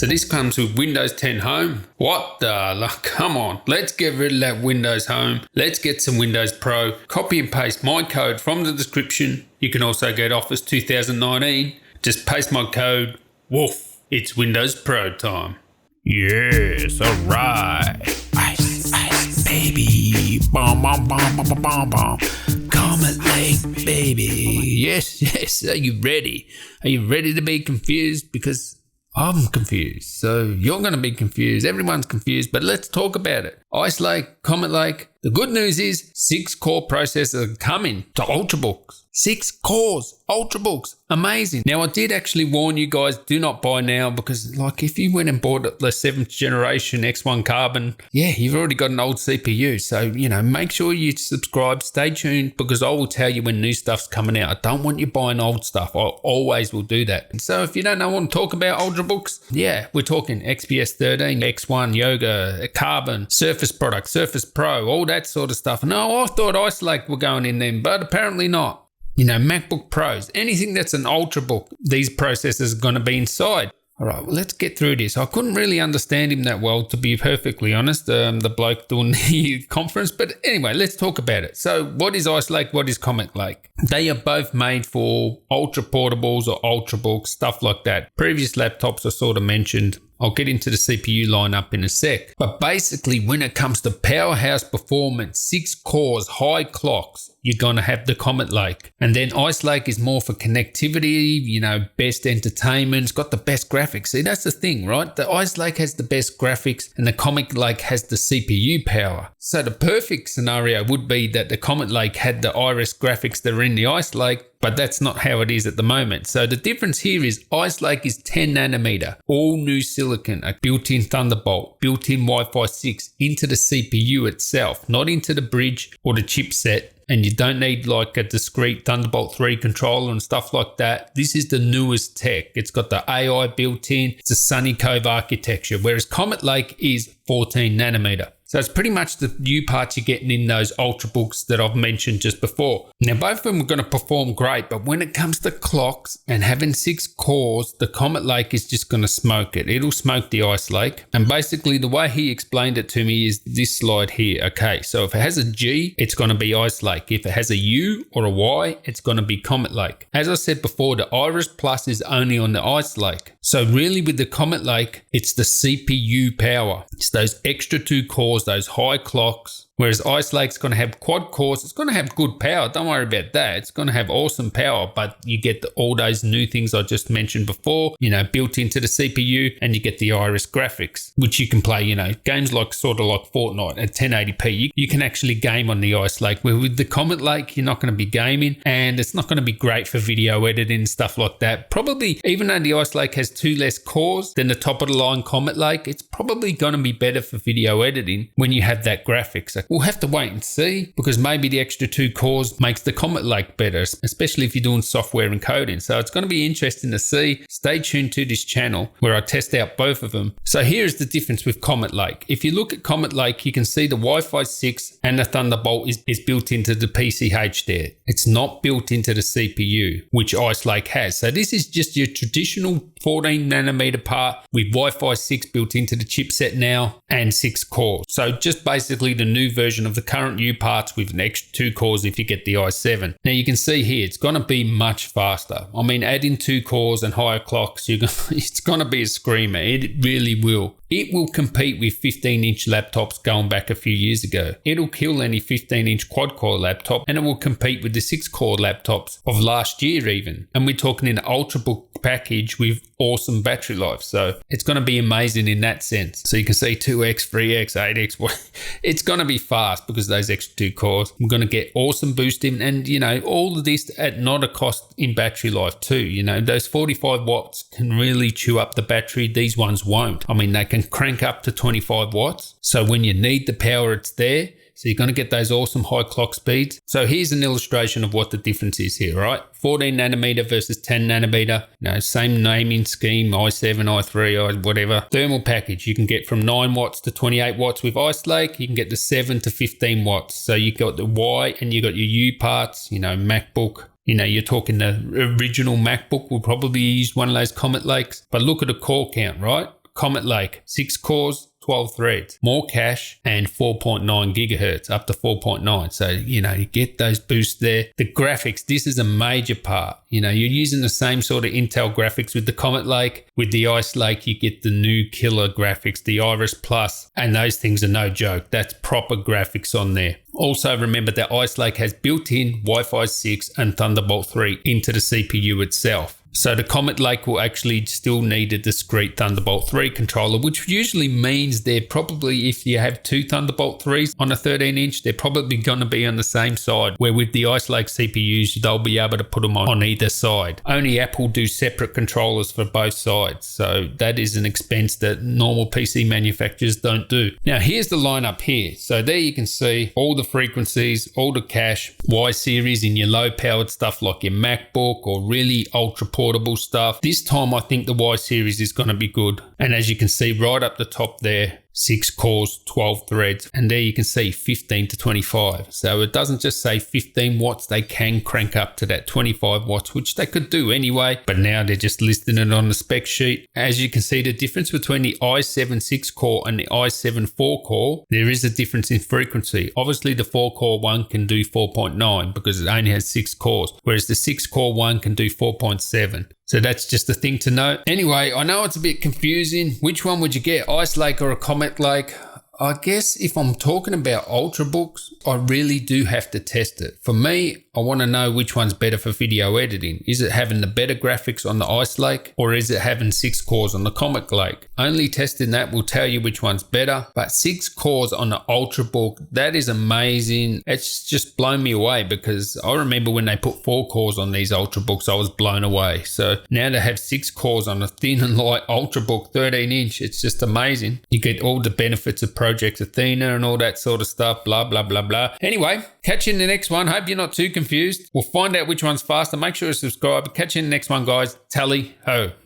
So this comes with Windows 10 Home. What the, come on, let's get rid of that Windows Home. Let's get some Windows Pro. Copy and paste my code from the description. You can also get Office 2019. Just paste my code. Woof, it's Windows Pro time. Yes, alright. Ice, baby. Bomb, bomb, bomb, bomb, bomb, bomb. Comet Lake, baby. Yes. Are you ready? Are you ready to be confused? Because I'm confused. So you're going to be confused. Everyone's confused, but let's talk about it. Ice Lake, Comet Lake. The good news is 6-core processors are coming to UltraBooks. 6 cores, UltraBooks. Amazing. Now, I did actually warn you guys, do not buy now because like if you went and bought the 7th generation X1 Carbon, yeah, you've already got an old CPU. So, make sure you subscribe, stay tuned because I will tell you when new stuff's coming out. I don't want you buying old stuff. I always will do that. And so if you don't know what I'm talking about, UltraBooks, yeah, we're talking XPS 13, X1, Yoga, Carbon, Surface product, Surface Pro, all that sort of stuff. No, I thought Ice Lake were going in them, but apparently not. MacBook Pros, anything that's an UltraBook, these processors are going to be inside. All right, well, let's get through this. I couldn't really understand him that well, to be perfectly honest, the bloke doing the conference. But anyway, let's talk about it. So what is Ice Lake? What is Comet Lake? They are both made for Ultra Portables or UltraBooks, stuff like that. Previous laptops are sort of mentioned. I'll get into the CPU lineup in a sec. But basically, when it comes to powerhouse performance, 6 cores, high clocks, you're going to have the Comet Lake. And then Ice Lake is more for connectivity, best entertainment. It's got the best graphics. See, that's the thing, right? The Ice Lake has the best graphics and the Comet Lake has the CPU power. So the perfect scenario would be that the Comet Lake had the Iris graphics that are in the Ice Lake, but that's not how it is at the moment. So the difference here is Ice Lake is 10 nanometer, all new silicon, a built-in Thunderbolt, built-in Wi-Fi 6 into the CPU itself, not into the bridge or the chipset. And you don't need like a discrete Thunderbolt 3 controller and stuff like that. This is the newest tech. It's got the AI built in. It's a Sunny Cove architecture, whereas Comet Lake is 14 nanometer. So it's pretty much the new parts you're getting in those UltraBooks that I've mentioned just before. Now, both of them are going to perform great, but when it comes to clocks and having 6 cores, the Comet Lake is just going to smoke it. It'll smoke the Ice Lake. And basically the way he explained it to me is this slide here. Okay, so if it has a G, it's going to be Ice Lake. If it has a U or a Y, it's going to be Comet Lake. As I said before, the Iris Plus is only on the Ice Lake. So really with the Comet Lake, it's the CPU power. It's those extra 2 cores, those high clocks. Whereas Ice Lake's going to have quad cores. It's going to have good power. Don't worry about that. It's going to have awesome power, but you get all those new things I just mentioned before, built into the CPU, and you get the Iris graphics, which you can play, games like sort of like Fortnite at 1080p. You can actually game on the Ice Lake, where with the Comet Lake, you're not going to be gaming, and it's not going to be great for video editing and stuff like that. Probably, even though the Ice Lake has 2 less cores than the top of the line Comet Lake, it's probably going to be better for video editing when you have that graphics. We'll have to wait and see, because maybe the extra 2 cores makes the Comet Lake better, especially if you're doing software encoding. So it's going to be interesting to see. Stay tuned to this channel where I test out both of them. So here's the difference with Comet Lake. If you look at Comet Lake, you can see the Wi-Fi 6 and the Thunderbolt is built into the PCH there. It's not built into the CPU, which Ice Lake has. So this is just your traditional 14 nanometer part with Wi-Fi 6 built into the chipset now and 6 cores. So just basically the new version of the current U parts with an extra 2 cores if you get the i7. Now you can see here, it's going to be much faster. I mean, adding 2 cores and higher clocks, it's going to be a screamer. It really will. It will compete with 15-inch laptops going back a few years ago. It'll kill any 15-inch quad-core laptop, and it will compete with the 6-core laptops of last year even. And we're talking an UltraBook package with awesome battery life. So it's going to be amazing in that sense. So you can see 2x, 3x, 8x. It's going to be fast because of those extra 2 cores. We're going to get awesome boosting, and all of this at not a cost in battery life too. Those 45 watts can really chew up the battery. These ones won't. I mean, they can crank up to 25 watts. So when you need the power, it's there. So you're going to get those awesome high clock speeds. So here's an illustration of what the difference is here, right? 14 nanometer versus 10 nanometer. Same naming scheme, i7, i3, whatever. Thermal package, you can get from 9 watts to 28 watts with Ice Lake. You can get the 7 to 15 watts. So you got the Y and you got your U parts, MacBook. You're talking the original MacBook will probably use one of those Comet Lakes. But look at the core count, right? Comet Lake, 6 cores, 12 threads, more cache, and 4.9 gigahertz, up to 4.9. So, you get those boosts there. The graphics, this is a major part. You're using the same sort of Intel graphics with the Comet Lake. With the Ice Lake, you get the new killer graphics, the Iris Plus, and those things are no joke. That's proper graphics on there. Also, remember that Ice Lake has built-in Wi-Fi 6 and Thunderbolt 3 into the CPU itself. So the Comet Lake will actually still need a discrete Thunderbolt 3 controller, which usually means they're probably, if you have two Thunderbolt 3s on a 13-inch, they're probably going to be on the same side, where with the Ice Lake CPUs, they'll be able to put them on either side. Only Apple do separate controllers for both sides, so that is an expense that normal PC manufacturers don't do. Now, here's the lineup here. So there you can see all the frequencies, all the cache, Y series in your low-powered stuff like your MacBook or really ultra-portable stuff. This time I think the Y series is going to be good. And as you can see right up the top there, 6 cores, 12 threads, and there you can see 15 to 25. So it doesn't just say 15 watts, they can crank up to that 25 watts, which they could do anyway, but now they're just listing it on the spec sheet. As you can see, the difference between the i7 6 core and the i7 4 core, there is a difference in frequency. Obviously the 4 core one can do 4.9 because it only has 6 cores, whereas the 6 core one can do 4.7. So that's just a thing to note. Anyway, I know it's a bit confusing. Which one would you get, Ice Lake or a Comet Lake? I guess if I'm talking about UltraBooks, I really do have to test it. For me, I want to know which one's better for video editing. Is it having the better graphics on the Ice Lake, or is it having 6 cores on the Comet Lake? Only testing that will tell you which one's better, but 6 cores on the UltraBook, that is amazing. It's just blown me away, because I remember when they put 4 cores on these UltraBooks, I was blown away. So now to have 6 cores on a thin and light UltraBook 13-inch, it's just amazing. You get all the benefits of Project Athena and all that sort of stuff, blah, blah, blah, blah. Anyway, catch you in the next one. Hope you're not too confused. We'll find out which one's faster. Make sure to subscribe. Catch you in the next one, guys. Tally ho.